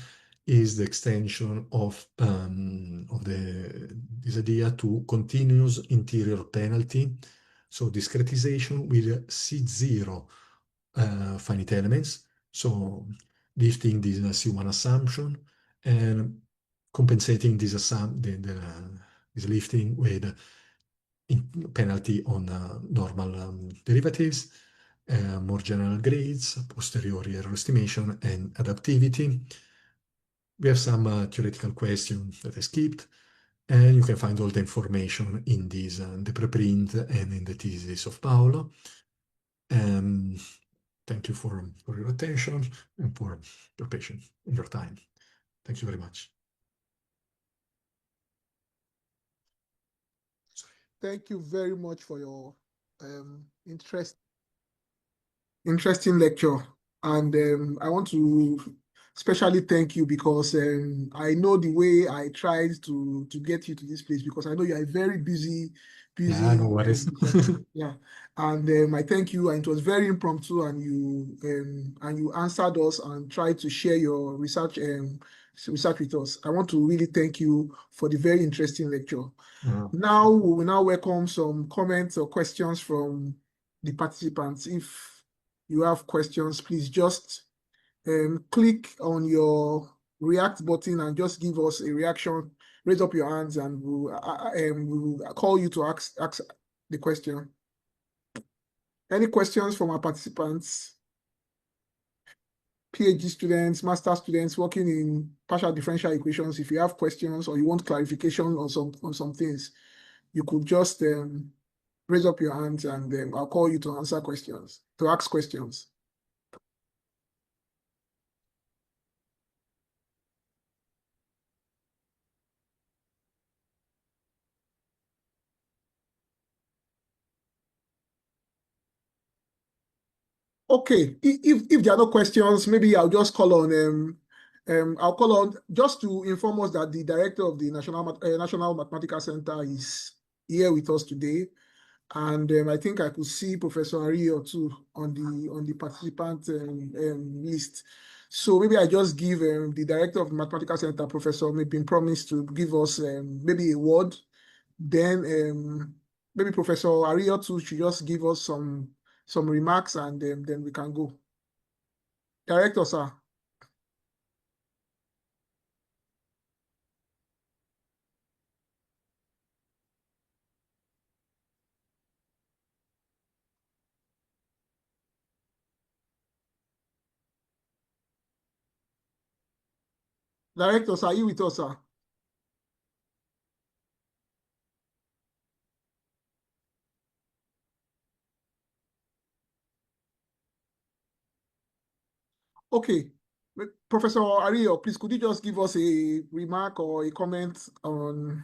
is the extension of this idea to continuous interior penalty. So discretization with C0 finite elements. So lifting this C1 assumption and compensating this this lifting with penalty on normal derivatives, more general grades, posteriori error estimation, and adaptivity. we have some theoretical questions that I skipped, and you can find all the information in this, the preprint and in the thesis of Paolo. Thank you for your attention and for your patience and your time. Thank you very much. Thank you very much for your interesting lecture. And I want to especially thank you because I know the way I tried to get you to this place, because I know you are very busy. Yeah, no worries. Yeah, and I thank you, and it was very impromptu, and you answered us and tried to share your research with us. I want to really thank you for the very interesting lecture. Now we will now welcome some comments or questions from the participants. If you have questions, please just click on your react button and just give us a reaction. Raise up your hands and we'll call you to ask the question. Any questions from our participants? PhD students, master students working in partial differential equations. If you have questions or you want clarification on some things, you could just raise up your hands and I'll call you to ask questions. Okay, if there are no questions, maybe I'll just call on just to inform us that the director of the National Mathematical Center is here with us today, and I think I could see Professor Ario too on the participant list. So maybe I just give the director of the Mathematical Center, Professor, maybe promised to give us maybe a word. Then maybe Professor Ario too should just give us some remarks, and then we can go. Director, sir. Director, sir, are you with us, sir? Okay. Professor Ario, please, could you just give us a remark or a comment on...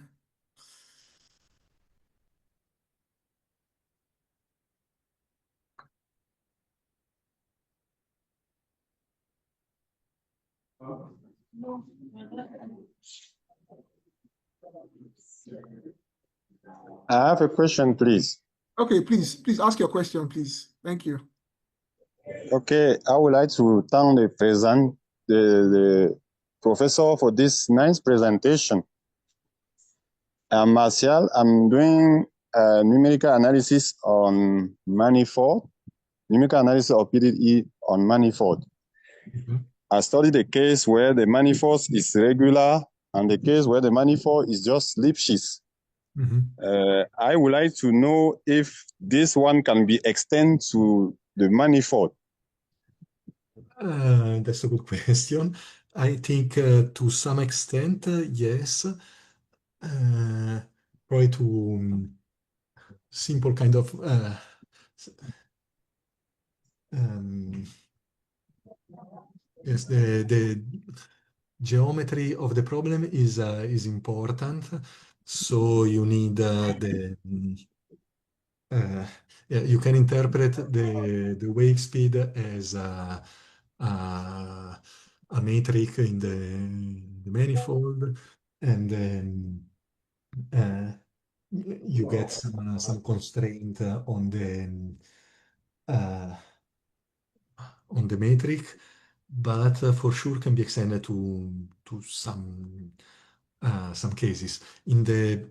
I have a question, please. Okay, please ask your question, please. Thank you. Okay, I would like to thank the professor for this nice presentation. I'm Martial. I'm doing numerical analysis on manifold, numerical analysis of PDE on manifold. I studied the case where the manifold is regular and the case where the manifold is just Lipschitz. I would like to know if this one can be extended to the manifold. That's a good question. I think to some extent, yes. Probably to simple kind of yes, the geometry of the problem is important. So you need yeah, you can interpret the wave speed as a metric in the manifold, and then you get some constraint on the metric, but for sure can be extended to some cases. In the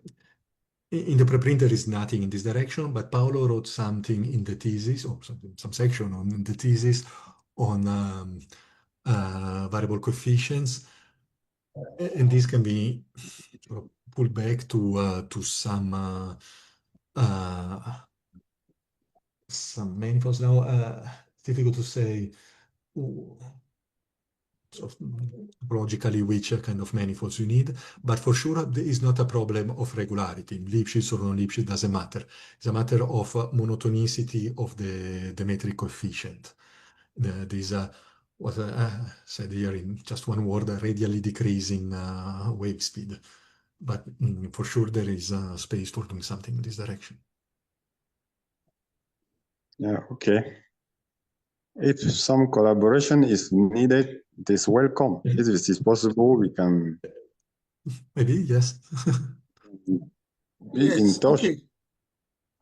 preprint there is nothing in this direction, but Paolo wrote something in the thesis, or some section on the thesis on variable coefficients, and this can be sort of pulled back to some manifolds. Now, it's difficult to say. logically which kind of manifolds you need, but for sure there is not a problem of regularity. Lipschitz or non-Lipschitz doesn't matter. It's a matter of monotonicity of the metric coefficient. These what I said here in just one word, radially decreasing wave speed. But for sure there is space for doing something in this direction. Yeah, okay. If some collaboration is needed, it is welcome. If it is possible, we can Maybe, yes. be in touch. Okay.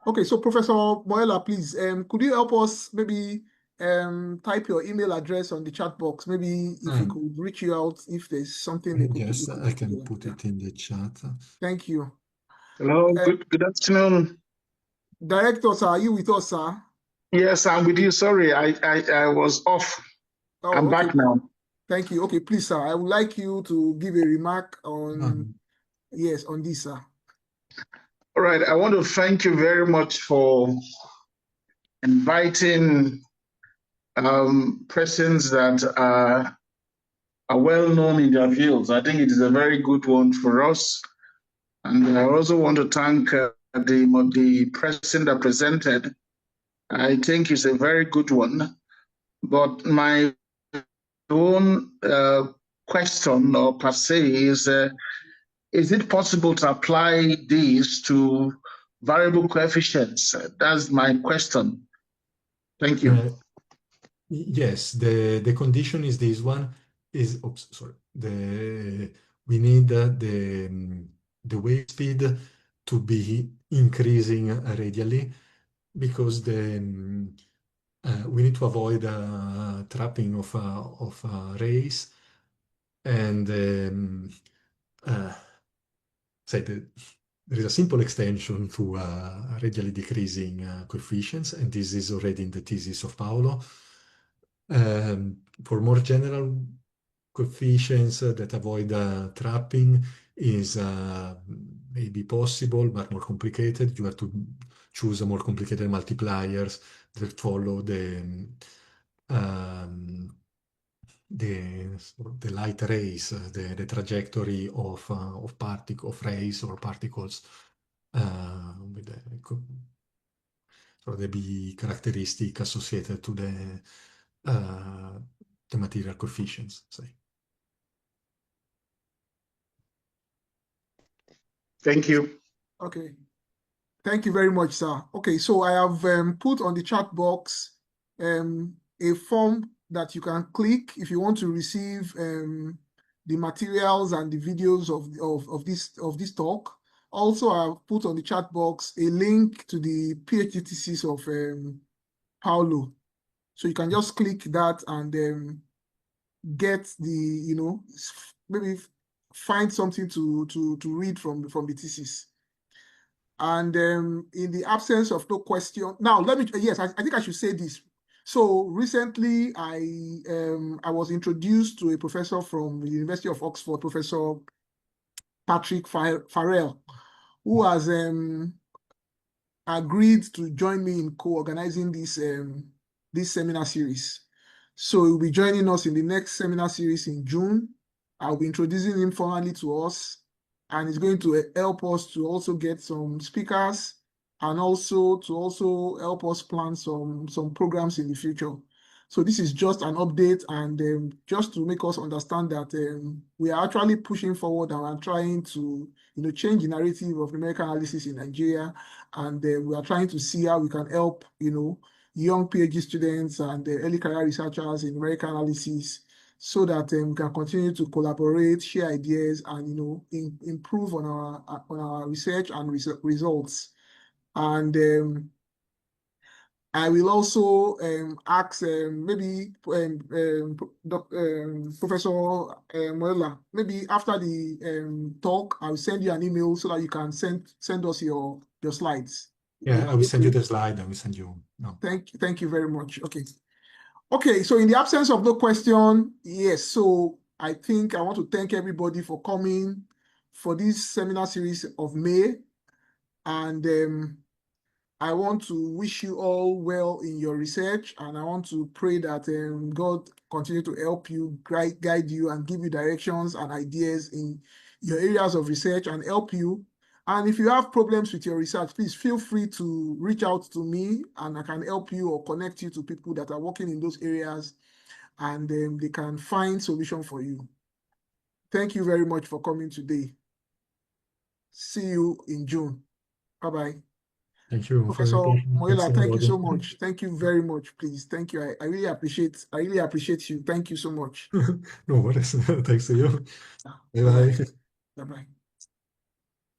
Okay, so Professor Moiola, please, could you help us maybe type your email address on the chat box? Maybe if we could reach you out if there's something they could do. Yes, I can put it in the chat. Thank you. Hello, good afternoon. Director, sir, are you with us, sir? Yes, I'm with you. Sorry, I was off. Oh, I'm okay. back now. Thank you. Okay, please, sir, I would like you to give a remark on, yes, on this, sir. All right, I want to thank you very much for inviting persons that are well known in their fields. I think it is a very good one for us. And I also want to thank the person that presented. I think it's a very good one. But my own question or per se is it possible to apply these to variable coefficients? That's my question. Thank you. Yes, the condition is this one is, oops, sorry. We need the wave speed to be increasing radially because we need to avoid trapping of rays and say that there is a simple extension to radially decreasing coefficients, and this is already in the thesis of Paolo. For more general coefficients that avoid trapping is maybe possible, but more complicated. You have to choose a more complicated multipliers that follow the light rays, the trajectory of rays or particles with the characteristic associated to the material coefficients, say. Thank you. Okay. Thank you very much, sir. Okay, so I have put on the chat box a form that you can click if you want to receive the materials and the videos of this talk. Also, I've put on the chat box a link to the PhD thesis of Paolo. So you can just click that and get the, maybe find something to read from the thesis. And in the absence of no question, now I think I should say this. So recently I was introduced to a professor from the University of Oxford, Professor Patrick Farrell, who has agreed to join me in co-organizing this seminar series. So he'll be joining us in the next seminar series in June. I'll be introducing him formally to us, and it's going to help us to also get some speakers and also to help us plan some programs in the future. So this is just an update and just to make us understand that we are actually pushing forward and are trying to change the narrative of numerical analysis in Nigeria, and we are trying to see how we can help young PhD students and early career researchers in numerical analysis, so that we can continue to collaborate, share ideas, and improve on our research and results. And I will also ask maybe Professor Moiola, maybe after the talk, I will send you an email so that you can send us your slides. Yeah, I will send you the slide. I will send you. No. Thank you very much. Okay, so in the absence of no question, yes, so I think I want to thank everybody for coming for this seminar series of May. And I want to wish you all well in your research, and I want to pray that God continue to help you, guide you, and give you directions and ideas in your areas of research and help you. And if you have problems with your research, please feel free to reach out to me, and I can help you or connect you to people that are working in those areas, and they can find solution for you. Thank you very much for coming today. See you in June. Bye-bye. Thank you. Professor Moiola, thank you so much. Thank you very much, please. Thank you. I really appreciate you. Thank you so much. No worries. Thanks to you. Bye-bye. Bye-bye. Bye-bye.